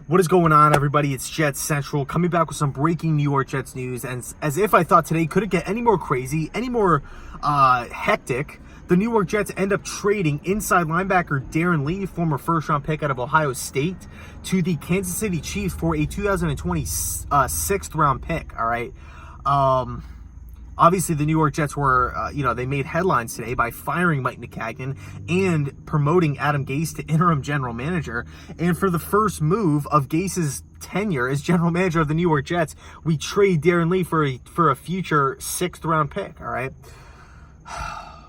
What is going on, everybody? It's Jets Central coming back with some breaking New York Jets news. And as if I thought today couldn't get any more crazy, any more hectic, the New York Jets end up trading inside linebacker Darron Lee, former first-round pick out of Ohio State, to the Kansas City Chiefs for a 2020 sixth-round pick. All right. Obviously, the New York Jets were, they made headlines today by firing Mike Maccagnan and promoting Adam Gase to interim general manager. And for the first move of Gase's tenure as general manager of the New York Jets, we trade Darron Lee for a future sixth-round pick. All right.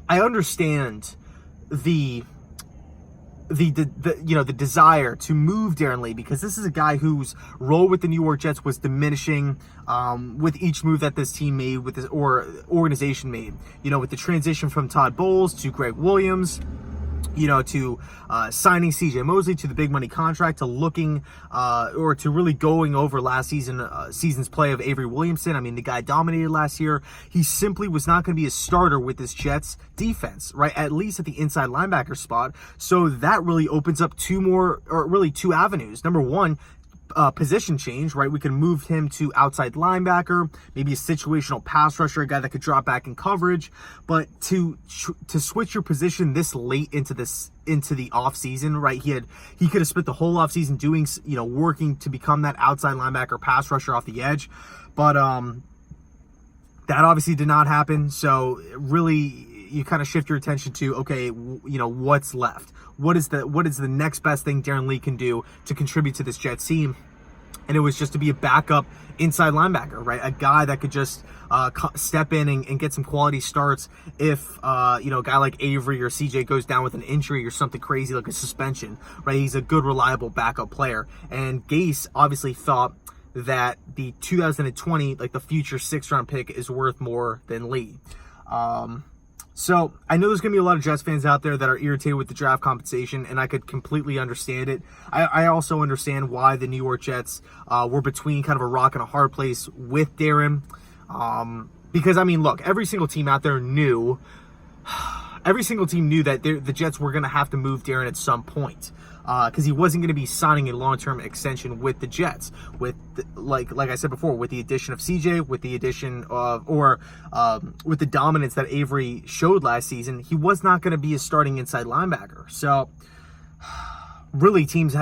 I understand the desire to move Darron Lee, because this is a guy whose role with the New York Jets was diminishing with each move that this team made, with this organization made. With the transition from Todd Bowles to Greg Williams, to signing CJ Mosley to the big money contract, to looking to really going over last season's play of Avery Williamson. I mean, the guy dominated last year. He simply was not going to be a starter with this Jets defense, right? At least at the inside linebacker spot. So that really opens up two avenues. Number one, position change, right? We can move him to outside linebacker, maybe a situational pass rusher, a guy that could drop back in coverage. But to switch your position this late into the off season, right? He could have spent the whole off season doing, working to become that outside linebacker pass rusher off the edge. But that obviously did not happen. So really, you kind of shift your attention to, okay, what's left? What is the next best thing Darron Lee can do to contribute to this Jets team? And it was just to be a backup inside linebacker, right? A guy that could just step in and get some quality starts if, a guy like Avery or CJ goes down with an injury or something crazy like a suspension, right? He's a good, reliable backup player. And Gase obviously thought that the 2020, the future sixth-round pick, is worth more than Lee. So I know there's going to be a lot of Jets fans out there that are irritated with the draft compensation, and I could completely understand it. I also understand why the New York Jets were between kind of a rock and a hard place with Darron. Because, I mean, look, every single team out there knew that the Jets were going to have to move Darron at some point. Because he wasn't going to be signing a long-term extension with the Jets. With like I said before, with the addition of CJ, with the addition of with the dominance that Avery showed last season, he was not going to be a starting inside linebacker. So really, teams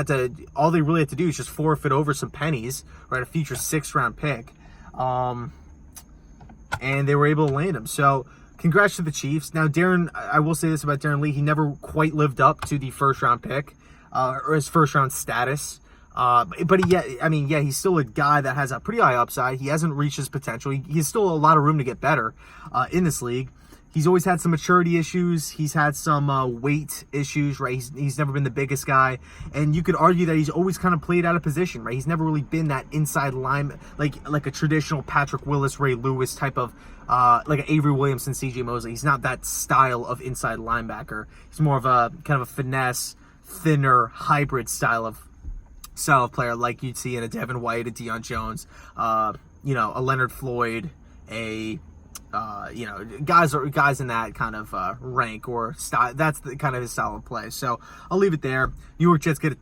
all they really had to do is just forfeit over some pennies, right? A future sixth-round pick, and they were able to land him. So congrats to the Chiefs. Now, Darron, I will say this about Darron Lee: he never quite lived up to the first-round pick. Or his first-round status. But he's still a guy that has a pretty high upside. He hasn't reached his potential. He's still a lot of room to get better in this league. He's always had some maturity issues. He's had some weight issues, right? He's never been the biggest guy. And you could argue that he's always kind of played out of position, right? He's never really been that inside line, like a traditional Patrick Willis, Ray Lewis type of, like an Avery Williamson, CJ Mosley. He's not that style of inside linebacker. He's more of a kind of a finesse, thinner, hybrid style of player, like you'd see in a Devin White, a Deion Jones, a Leonard Floyd, guys in that kind of rank or style. That's the kind of his style of play. So I'll leave it there. New York Jets get a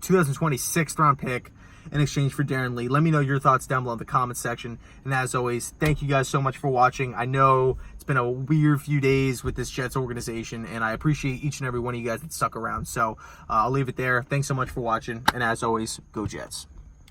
2020 sixth-round pick in exchange for Darron Lee. Let me know your thoughts down below in the comments section. And as always, thank you guys so much for watching. I know it's been a weird few days with this Jets organization, and I appreciate each and every one of you guys that stuck around. So I'll leave it there. Thanks so much for watching. And as always, go Jets.